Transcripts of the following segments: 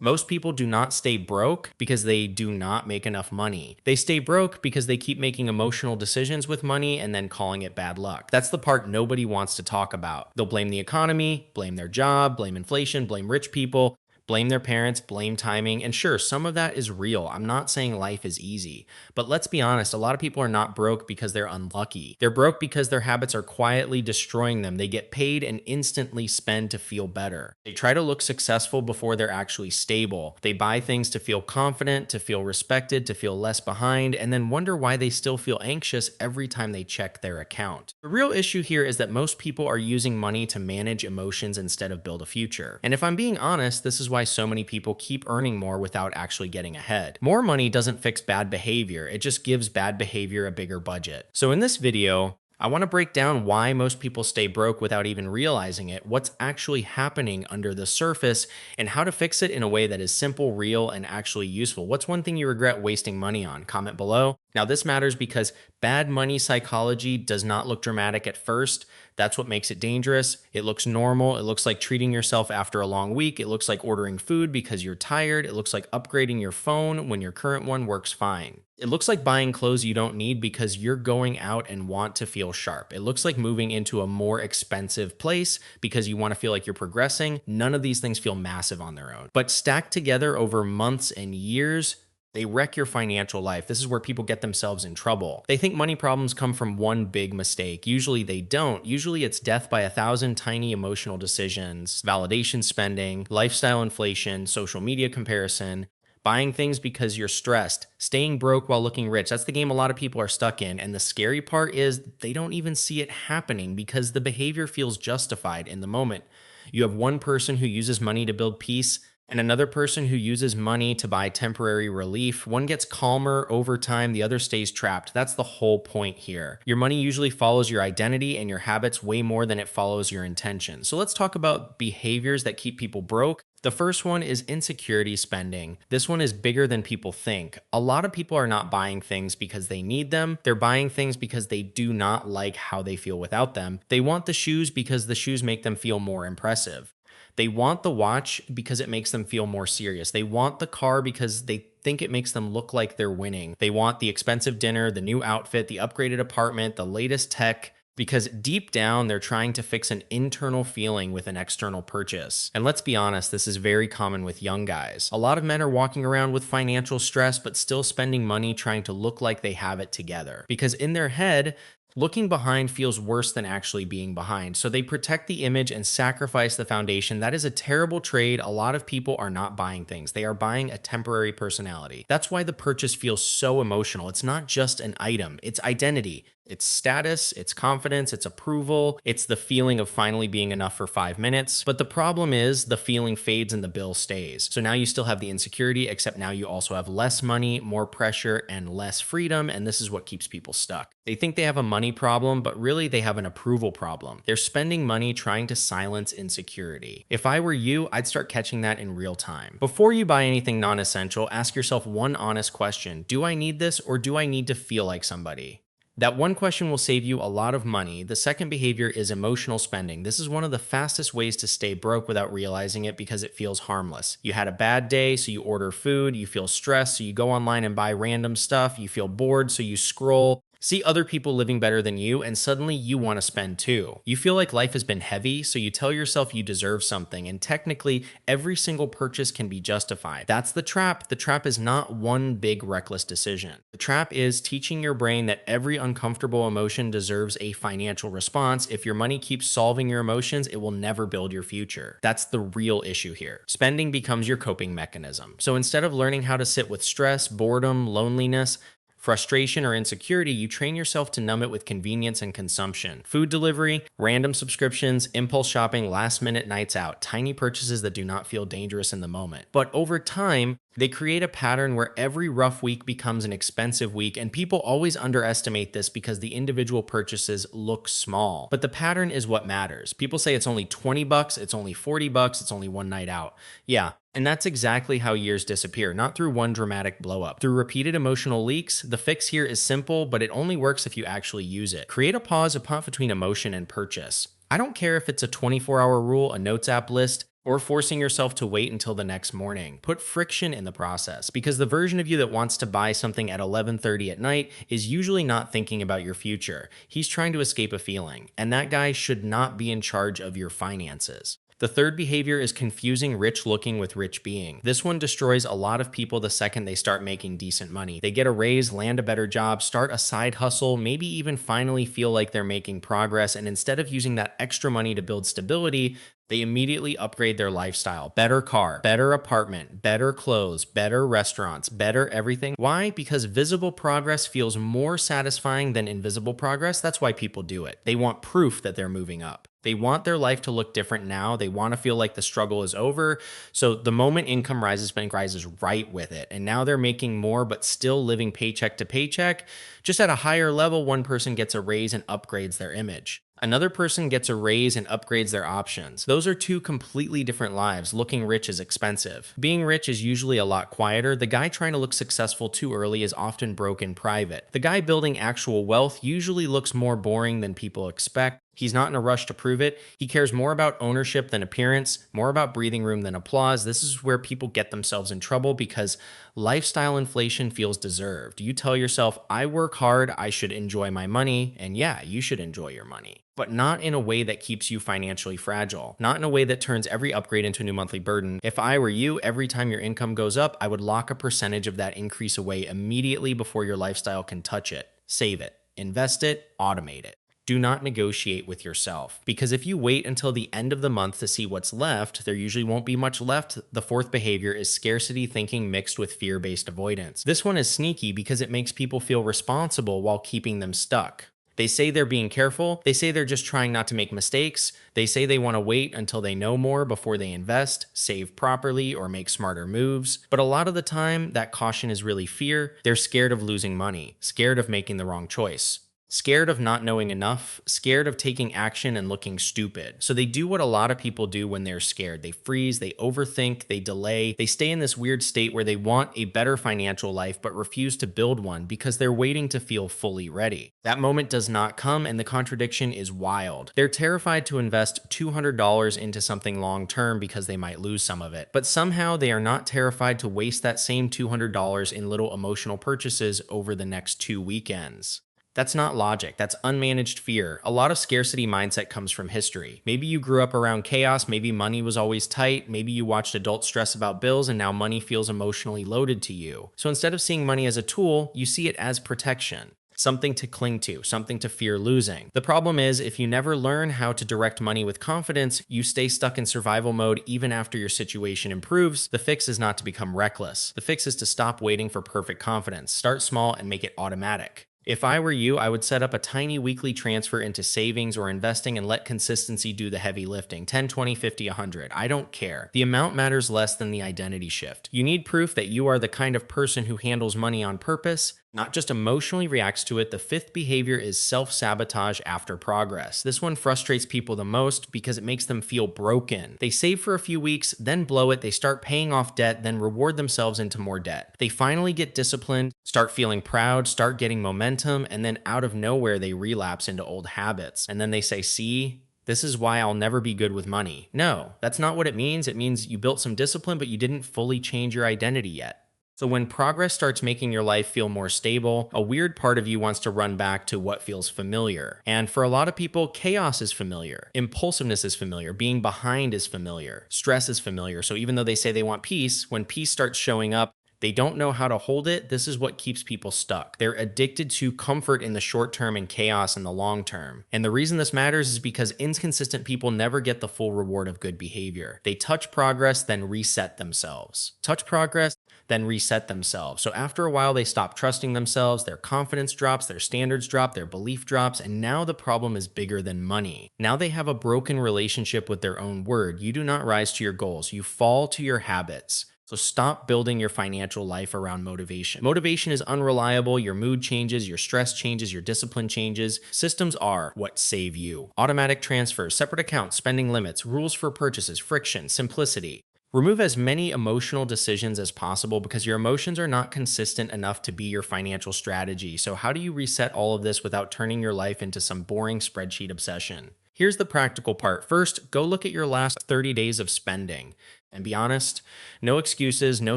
Most people do not stay broke because they do not make enough money. They stay broke because they keep making emotional decisions with money and then calling it bad luck. That's the part nobody wants to talk about. They'll blame the economy, blame their job, blame inflation, blame rich people, blame their parents, blame timing. And sure, some of that is real. I'm not saying life is easy, but let's be honest, a lot of people are not broke because they're unlucky. They're broke because their habits are quietly destroying them. They get paid and instantly spend to feel better. They try to look successful before they're actually stable. They buy things to feel confident, to feel respected, to feel less behind, and then wonder why they still feel anxious every time they check their account. The real issue here is that most people are using money to manage emotions instead of build a future. And if I'm being honest, this is why so many people keep earning more without actually getting ahead. More money doesn't fix bad behavior, it just gives bad behavior a bigger budget. So in this video, I want to break down why most people stay broke without even realizing it, what's actually happening under the surface, and how to fix it in a way that is simple, real, and actually useful. What's one thing you regret wasting money on? Comment below. Now, this matters because bad money psychology does not look dramatic at first. That's what makes it dangerous. It looks normal. It looks like treating yourself after a long week. It looks like ordering food because you're tired. It looks like upgrading your phone when your current one works fine. It looks like buying clothes you don't need because you're going out and want to feel sharp. It looks like moving into a more expensive place because you want to feel like you're progressing. None of these things feel massive on their own, but stacked together over months and years, they wreck your financial life. This is where people get themselves in trouble. They think money problems come from one big mistake. Usually they don't. Usually it's death by 1,000 tiny emotional decisions, validation spending, lifestyle inflation, social media comparison, buying things because you're stressed, staying broke while looking rich. That's the game a lot of people are stuck in. And the scary part is they don't even see it happening because the behavior feels justified in the moment. You have one person who uses money to build peace and another person who uses money to buy temporary relief. One gets calmer over time, the other stays trapped. That's the whole point here. Your money usually follows your identity and your habits way more than it follows your intention. So let's talk about behaviors that keep people broke. The first one is insecurity spending. This one is bigger than people think. A lot of people are not buying things because they need them. They're buying things because they do not like how they feel without them. They want the shoes because the shoes make them feel more impressive. They want the watch because it makes them feel more serious. They want the car because they think it makes them look like they're winning. They want the expensive dinner, the new outfit, the upgraded apartment, the latest tech, because deep down, they're trying to fix an internal feeling with an external purchase. And let's be honest, this is very common with young guys. A lot of men are walking around with financial stress, but still spending money trying to look like they have it together. Because in their head, looking behind feels worse than actually being behind. So they protect the image and sacrifice the foundation. That is a terrible trade. A lot of people are not buying things. They are buying a temporary personality. That's why the purchase feels so emotional. It's not just an item, it's identity. It's status, it's confidence, it's approval, it's the feeling of finally being enough for 5 minutes. But the problem is the feeling fades and the bill stays. So now you still have the insecurity, except now you also have less money, more pressure, and less freedom. And this is what keeps people stuck. They think they have a money problem, but really they have an approval problem. They're spending money trying to silence insecurity. If I were you, I'd start catching that in real time. Before you buy anything non-essential, ask yourself one honest question. Do I need this or do I need to feel like somebody? That one question will save you a lot of money. The second behavior is emotional spending. This is one of the fastest ways to stay broke without realizing it because it feels harmless. You had a bad day, so you order food. You feel stressed, so you go online and buy random stuff. You feel bored, so you scroll. See other people living better than you, and suddenly you want to spend too. You feel like life has been heavy, so you tell yourself you deserve something, and technically, every single purchase can be justified. That's the trap. The trap is not one big reckless decision. The trap is teaching your brain that every uncomfortable emotion deserves a financial response. If your money keeps solving your emotions, it will never build your future. That's the real issue here. Spending becomes your coping mechanism. So instead of learning how to sit with stress, boredom, loneliness, frustration, or insecurity, you train yourself to numb it with convenience and consumption. Food delivery, random subscriptions, impulse shopping, last-minute nights out, tiny purchases that do not feel dangerous in the moment. But over time, they create a pattern where every rough week becomes an expensive week, and people always underestimate this because the individual purchases look small. But the pattern is what matters. People say it's only 20 bucks, it's only 40 bucks, it's only one night out. Yeah. And that's exactly how years disappear, not through one dramatic blow up. Through repeated emotional leaks. The fix here is simple, but it only works if you actually use it. Create a pause between emotion and purchase. I don't care if it's a 24-hour rule, a notes app list, or forcing yourself to wait until the next morning. Put friction in the process, because the version of you that wants to buy something at 11:30 at night is usually not thinking about your future. He's trying to escape a feeling, and that guy should not be in charge of your finances. The third behavior is confusing rich looking with rich being. This one destroys a lot of people the second they start making decent money. They get a raise, land a better job, start a side hustle, maybe even finally feel like they're making progress, and instead of using that extra money to build stability, they immediately upgrade their lifestyle. Better car, better apartment, better clothes, better restaurants, better everything. Why? Because visible progress feels more satisfying than invisible progress. That's why people do it. They want proof that they're moving up. They want their life to look different now. They want to feel like the struggle is over. So the moment income rises, bank rises right with it. And now they're making more, but still living paycheck to paycheck. Just at a higher level, one person gets a raise and upgrades their image. Another person gets a raise and upgrades their options. Those are two completely different lives. Looking rich is expensive. Being rich is usually a lot quieter. The guy trying to look successful too early is often broke in private. The guy building actual wealth usually looks more boring than people expect. He's not in a rush to prove it. He cares more about ownership than appearance, more about breathing room than applause. This is where people get themselves in trouble, because lifestyle inflation feels deserved. You tell yourself, I work hard, I should enjoy my money, and yeah, you should enjoy your money, but not in a way that keeps you financially fragile, not in a way that turns every upgrade into a new monthly burden. If I were you, every time your income goes up, I would lock a percentage of that increase away immediately before your lifestyle can touch it. Save it, invest it, automate it. Do not negotiate with yourself, because if you wait until the end of the month to see what's left, there usually won't be much left. The fourth behavior is scarcity thinking mixed with fear-based avoidance. This one is sneaky because it makes people feel responsible while keeping them stuck. They say they're being careful. They say they're just trying not to make mistakes. They say they want to wait until they know more before they invest, save properly, or make smarter moves. But a lot of the time, that caution is really fear. They're scared of losing money, scared of making the wrong choice, scared of not knowing enough, scared of taking action and looking stupid. So they do what a lot of people do when they're scared. They freeze, they overthink, they delay, they stay in this weird state where they want a better financial life but refuse to build one because they're waiting to feel fully ready. That moment does not come, and the contradiction is wild. They're terrified to invest $200 into something long-term because they might lose some of it. But somehow they are not terrified to waste that same $200 in little emotional purchases over the next 2 weekends. That's not logic. That's unmanaged fear. A lot of scarcity mindset comes from history. Maybe you grew up around chaos. Maybe money was always tight. Maybe you watched adults stress about bills and now money feels emotionally loaded to you. So instead of seeing money as a tool, you see it as protection. Something to cling to, something to fear losing. The problem is, if you never learn how to direct money with confidence, you stay stuck in survival mode even after your situation improves. The fix is not to become reckless. The fix is to stop waiting for perfect confidence. Start small and make it automatic. If I were you, I would set up a tiny weekly transfer into savings or investing and let consistency do the heavy lifting. 10, 20, 50, 100. I don't care. The amount matters less than the identity shift. You need proof that you are the kind of person who handles money on purpose, not just emotionally reacts to it. The fifth behavior is self-sabotage after progress. This one frustrates people the most because it makes them feel broken. They save for a few weeks, then blow it. They start paying off debt, then reward themselves into more debt. They finally get disciplined, start feeling proud, start getting momentum, and then out of nowhere, they relapse into old habits. And then they say, see, this is why I'll never be good with money. No, that's not what it means. It means you built some discipline, but you didn't fully change your identity yet. So when progress starts making your life feel more stable, a weird part of you wants to run back to what feels familiar. And for a lot of people, chaos is familiar. Impulsiveness is familiar. Being behind is familiar. Stress is familiar. So even though they say they want peace, when peace starts showing up, they don't know how to hold it. This is what keeps people stuck. They're addicted to comfort in the short term and chaos in the long term. And the reason this matters is because inconsistent people never get the full reward of good behavior. They touch progress, then reset themselves. Touch progress, then reset themselves. So after a while, they stop trusting themselves, their confidence drops, their standards drop, their belief drops, and now the problem is bigger than money. Now they have a broken relationship with their own word. You do not rise to your goals. You fall to your habits. So stop building your financial life around motivation. Motivation is unreliable. Your mood changes, your stress changes, your discipline changes. Systems are what save you. Automatic transfers, separate accounts, spending limits, rules for purchases, friction, simplicity. Remove as many emotional decisions as possible because your emotions are not consistent enough to be your financial strategy. So how do you reset all of this without turning your life into some boring spreadsheet obsession? Here's the practical part. First, go look at your last 30 days of spending and be honest. No excuses, no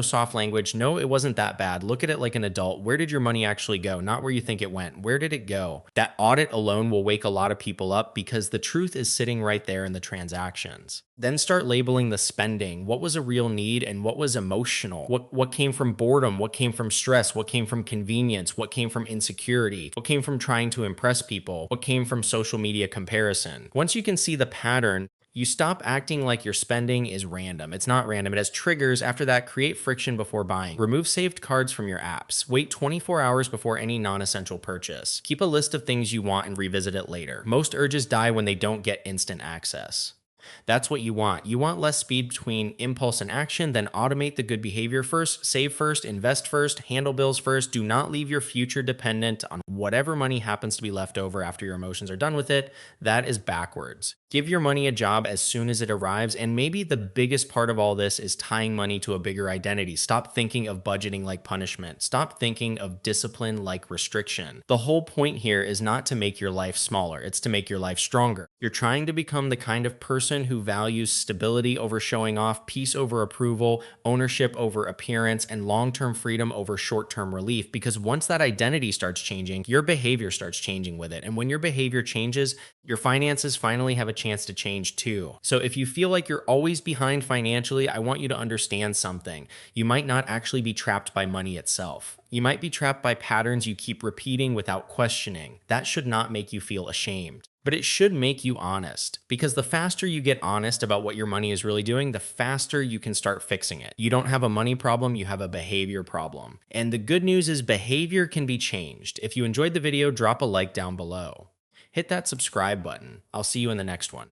soft language. No, it wasn't that bad. Look at it like an adult. Where did your money actually go? Not where you think it went. Where did it go? That audit alone will wake a lot of people up because the truth is sitting right there in the transactions. Then start labeling the spending. What was a real need and what was emotional? What came from boredom? What came from stress? What came from convenience? What came from insecurity? What came from trying to impress people? What came from social media comparison? Once you can see the pattern, you stop acting like your spending is random. It's not random. It has triggers. After that, create friction before buying. Remove saved cards from your apps. Wait 24 hours before any non-essential purchase. Keep a list of things you want and revisit it later. Most urges die when they don't get instant access. That's what you want. You want less speed between impulse and action, then automate the good behavior first, save first, invest first, handle bills first. Do not leave your future dependent on whatever money happens to be left over after your emotions are done with it. That is backwards. Give your money a job as soon as it arrives, and maybe the biggest part of all this is tying money to a bigger identity. Stop thinking of budgeting like punishment. Stop thinking of discipline like restriction. The whole point here is not to make your life smaller, it's to make your life stronger. You're trying to become the kind of person who values stability over showing off, peace over approval, ownership over appearance, and long-term freedom over short-term relief. Because once that identity starts changing, your behavior starts changing with it. And when your behavior changes, your finances finally have a chance to change too. So if you feel like you're always behind financially, I want you to understand something. You might not actually be trapped by money itself. You might be trapped by patterns you keep repeating without questioning. That should not make you feel ashamed. But it should make you honest, because the faster you get honest about what your money is really doing, the faster you can start fixing it. You don't have a money problem, you have a behavior problem. And the good news is behavior can be changed. If you enjoyed the video, drop a like down below. Hit that subscribe button. I'll see you in the next one.